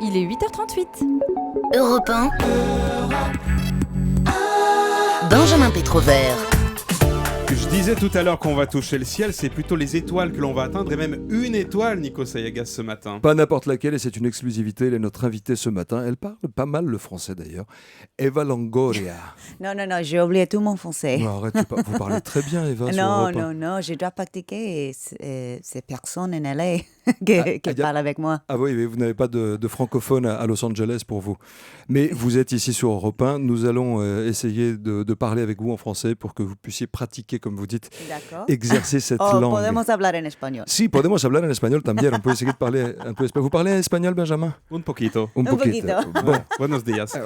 Il est 8h38. Europe 1. Benjamin Pétrovert. Je disais tout à l'heure qu'on va toucher le ciel, c'est plutôt les étoiles que l'on va atteindre, et même une étoile, Nico Sayagas, ce matin. Pas n'importe laquelle, et c'est une exclusivité. Elle est notre invitée ce matin. Elle parle pas mal le français d'ailleurs. Eva Longoria. Non, j'ai oublié tout mon français. Non, arrête, vous parlez très bien, Eva. Non, je dois pratiquer. Et c'est personne en LA qui parle avec moi. Ah oui, mais vous n'avez pas de francophone à Los Angeles pour vous. Mais vous êtes ici sur Europe 1. Nous allons essayer de parler avec vous en français pour que vous puissiez pratiquer, comme vous dites, exercer cette langue. Podemos hablar en español. Si, podemos hablar en español también. On peut essayer de parler un peu espagnol. Vous parlez espagnol, Benjamin? Un poquito. Un poquito. Bon. Buenos días.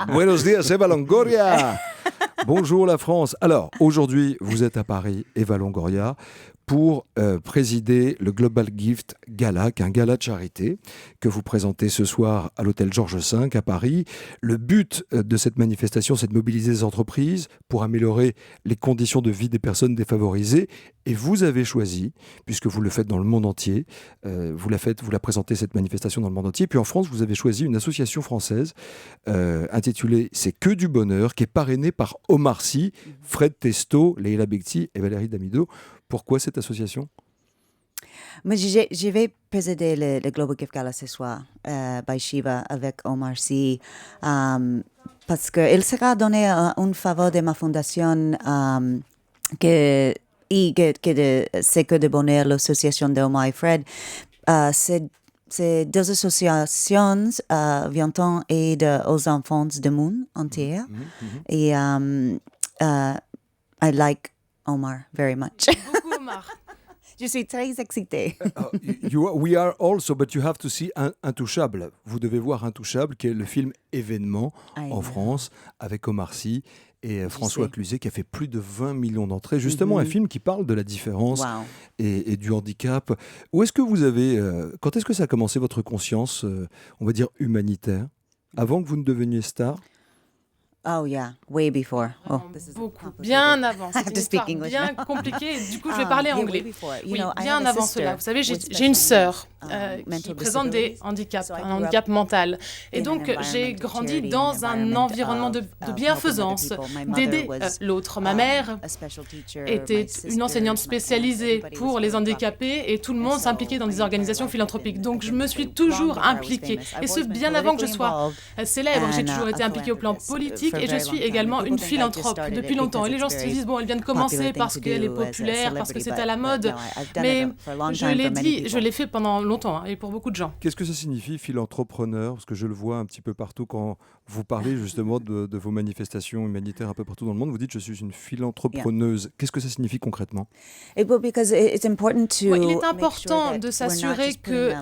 Buenos días, Eva Longoria. Bonjour la France. Alors, aujourd'hui, vous êtes à Paris, Eva Longoria, pour présider le Global Gift Gala, qui est un gala de charité que vous présentez ce soir à l'hôtel Georges V à Paris. Le but de cette manifestation, c'est de mobiliser les entreprises pour améliorer les conditions de vie des personnes défavorisées. Et vous avez choisi, puisque vous le faites dans le monde entier, vous la présentez cette manifestation dans le monde entier. Puis en France, vous avez choisi une association française intitulée C'est que du bonheur, qui est parrainée par Omar Sy, Fred Testo, Leila Bekti et Valérie Damido. Pourquoi cette association? Mais je vais présider le Global Gift Gala ce soir by Shiva avec Omar Sy parce qu'il sera donné une faveur de ma fondation c'est que de bonheur, l'association d'Omar et Fred. Ces deux associations viennent aider aux enfants du monde entier. Et I like Omar very much. Beaucoup Omar. Je suis très excitée. We are also, but you have to see Intouchable. Vous devez voir Intouchable, qui est le film événement en France, avec Omar Sy et François Cluzet, qui a fait plus de 20 millions d'entrées. Justement, un film qui parle de la différence et du handicap. Où est-ce que vous avez... quand est-ce que ça a commencé, votre conscience, on va dire, humanitaire? Avant que vous ne deveniez star? Oh yeah, way before. Beaucoup, bien avant. C'est une histoire bien compliquée. Du coup, je vais parler anglais. Oui, bien avant cela. Vous savez, j'ai une sœur qui présente des handicaps, un handicap mental. Et donc, j'ai grandi dans un environnement de bienfaisance, d'aider l'autre. Ma mère était une enseignante spécialisée pour les handicapés et tout le monde s'impliquait dans des organisations philanthropiques. Donc, je me suis toujours impliquée. Et ce, bien avant que je sois célèbre. J'ai toujours été impliquée au plan politique. Et je suis également une philanthrope depuis longtemps. Et les gens se disent, bon, elle vient de commencer parce qu'elle est populaire, parce que c'est à la mode. Mais je l'ai dit, je l'ai fait pendant longtemps et pour beaucoup de gens. Qu'est-ce que ça signifie, philanthropreneur? Parce que je le vois un petit peu partout quand vous parlez justement de vos manifestations humanitaires un peu partout dans le monde. Vous dites, je suis une philanthropreneuse. Qu'est-ce que ça signifie concrètement? Il est important de s'assurer que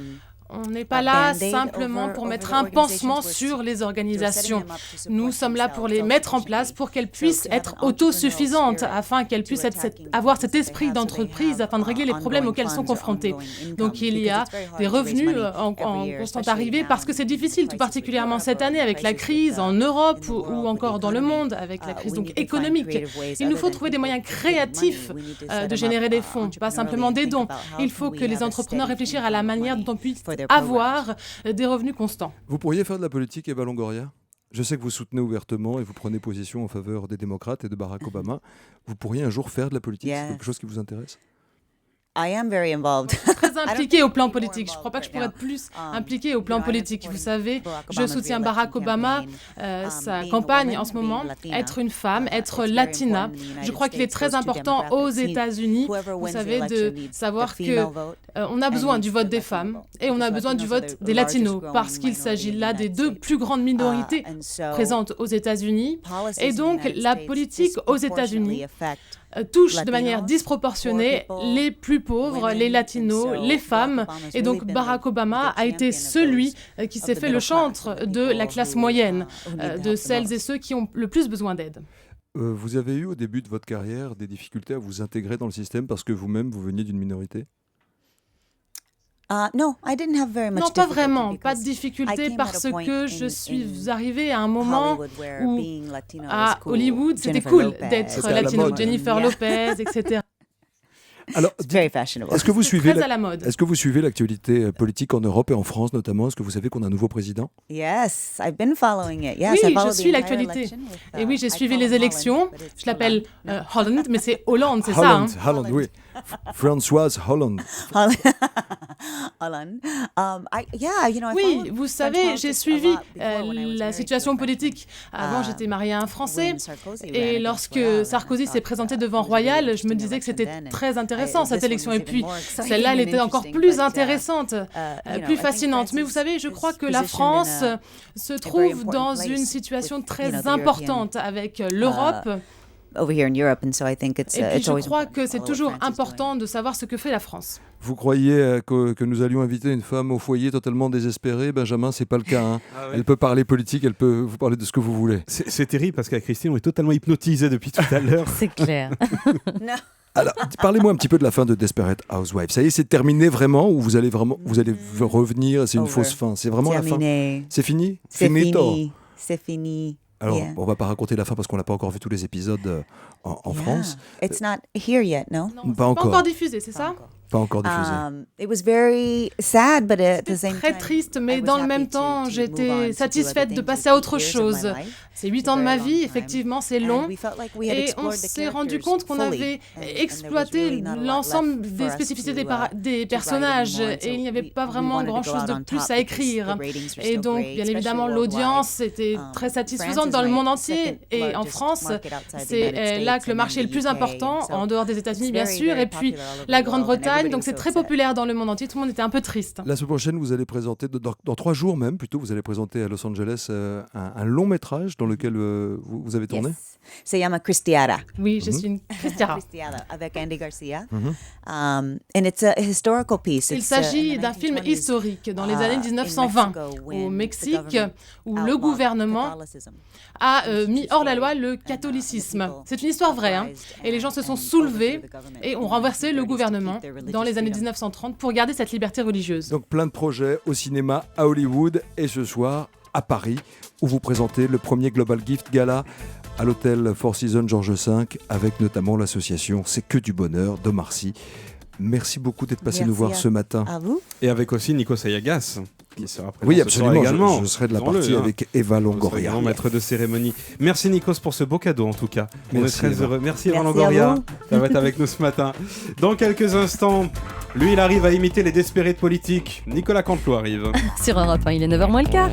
on n'est pas là simplement pour mettre un pansement sur les organisations. Nous sommes là pour les mettre en place, pour qu'elles puissent être autosuffisantes, afin qu'elles puissent avoir cet esprit d'entreprise, afin de régler les problèmes auxquels elles sont confrontées. Donc il y a des revenus en constante arrivée, parce que c'est difficile, tout particulièrement cette année, avec la crise en Europe ou encore dans le monde, avec la crise donc économique. Il nous faut trouver des moyens créatifs de générer des fonds, pas simplement des dons. Il faut que les entrepreneurs réfléchissent à la manière dont on puisse avoir des revenus constants. Vous pourriez faire de la politique, Eva Longoria? Je sais que vous soutenez ouvertement et vous prenez position en faveur des démocrates et de Barack Obama. Vous pourriez un jour faire de la politique? C'est quelque chose qui vous intéresse? I am very involved. Très impliquée au plan politique. Je ne crois pas que je pourrais être plus impliquée au plan politique. Vous savez, je soutiens Barack Obama, sa campagne en ce moment, être une femme, être latina. Je crois qu'il est très important aux États-Unis, vous savez, de savoir qu'on a besoin du vote des femmes et on a besoin du vote des latinos, parce qu'il s'agit là des deux plus grandes minorités présentes aux États-Unis. Et donc, la politique aux États-Unis touche de manière disproportionnée les plus pauvres, les latinos, les femmes. Et donc Barack Obama a été celui qui s'est fait le chantre de la classe moyenne, de celles et ceux qui ont le plus besoin d'aide. Vous avez eu au début de votre carrière des difficultés à vous intégrer dans le système parce que vous-même, vous veniez d'une minorité? Non, pas vraiment, pas de difficulté, parce que je suis arrivée à un moment où à Hollywood, c'était cool d'être latino, Jennifer Lopez, etc. Alors, It's very fashionable. est-ce que vous suivez Très à la mode. Est-ce que vous suivez l'actualité politique en Europe et en France notamment? Est-ce que vous savez qu'on a un nouveau président? Yes, I've been following it. Yes, Oui, I je followed the suis entire l'actualité. election with, Et oui, j'ai I suivi call les him élections. Holland, but it's Je l'appelle Holland. Holland, mais c'est Hollande, c'est ça. Hein. Holland, oui. Françoise Hollande. Holland. I Oui, followed vous French savez, politics j'ai a suivi lot before when I was la married situation to a Frenchman. politique. Avant, j'étais mariée à un Français. When Sarkozy ran Et against lorsque Royal, Sarkozy I s'est thought, présenté it devant was a really Royal, je me interesting disais que election c'était then, and très intéressant, cette this one élection. was Et even puis, more exciting celle-là, elle and était encore interesting, plus but, intéressante, plus fascinante. Mais vous savez, je crois que la France se trouve dans une situation très importante avec l'Europe. over here in Europe, and so I think it's Et puis, it's je always crois important que to c'est follow what toujours France is important de savoir ce que fait la France. Vous croyez que nous allions inviter une femme au foyer totalement désespérée? Benjamin, c'est pas le cas. Hein. Ah ouais. Elle peut parler politique, elle peut vous parler de ce que vous voulez. C'est terrible parce qu'avec Christine, on est totalement hypnotisé depuis tout à l'heure. C'est clair. doing. No. Alors, parlez-moi un petit peu de la fin de Desperate Housewives. Ça y est, c'est terminé vraiment ou vous allez revenir? C'est une Over. fausse fin. C'est vraiment la fin. Terminé. C'est fini? C'est Finito. fini. C'est fini. Alors, Yeah. on va pas raconter la fin parce qu'on n'a pas encore vu tous les épisodes en Yeah. France. It's not here yet, no? Non, Pas c'est pas encore. encore diffusé, c'est ça? Pas encore diffusé. It was very sad, but at the C'était same très time, triste, I mais was dans le happy même to temps, move on, j'étais to do satisfaite other de things. passer It's à autre 8 years chose. of my life. C'est 8 ans de Very ma long vie, time. effectivement, c'est And long. we felt like we had Et on explored the s'est rendu characters compte qu'on fully, avait and there was exploité really not a lot l'ensemble left des for us spécificités to, des to personnages, write anymore. et il n'y avait So pas we vraiment wanted to go grand-chose out de on plus top à because écrire. the ratings were Et still donc, great, bien évidemment, especially l'audience était très France satisfaisante is dans le my monde entier. second Et en largest France, market outside the c'est United là States que le and marché est then le plus the UK. important, So en dehors des États-Unis, it's bien very, sûr, very et puis popular all over la the world, and Grande-Bretagne. everybody Donc, was c'est so très upset. populaire dans le monde entier. Tout le monde était un peu triste. La semaine prochaine, vous allez présenter, dans 3 jours même, plutôt, vous allez présenter à Los Angeles un long métrage dans lequel vous avez tourné. Yes. Se llama Cristiada. Oui, je suis une Christiara. Cristiada, avec Andy Garcia. And it's a historical piece. Il It's, s'agit in the d'un film 1920s, historique dans les années in 1920 Mexico, au when the Mexique, government où le outlawed gouvernement Catholicism. a mis hors la loi le catholicisme. C'est une histoire vraie, hein. Et les gens se sont soulevés et ont renversé le gouvernement dans les années 1930 pour garder cette liberté religieuse. Donc plein de projets au cinéma, à Hollywood et ce soir à Paris où vous présentez le premier Global Gift Gala à l'hôtel Four Seasons Georges V avec notamment l'association C'est que du bonheur d'Omar Sy. Merci beaucoup d'être passé Merci nous voir ce matin. À vous. Et avec aussi Nikos Ayagas, qui sera présent Oui, ce soir absolument. également. Je serai de la Disons-le, partie hein. avec Eva Vous serez Longoria. également maître de cérémonie. Merci Nikos pour ce beau cadeau en tout cas. On Merci, est très Eva. heureux. Merci Eva Merci Longoria à vous. d'avoir été avec nous ce matin. Dans quelques instants, lui il arrive à imiter les désespérés de politique. Nicolas Canteloup arrive. Sur Europe 1, il est 9h moins le quart.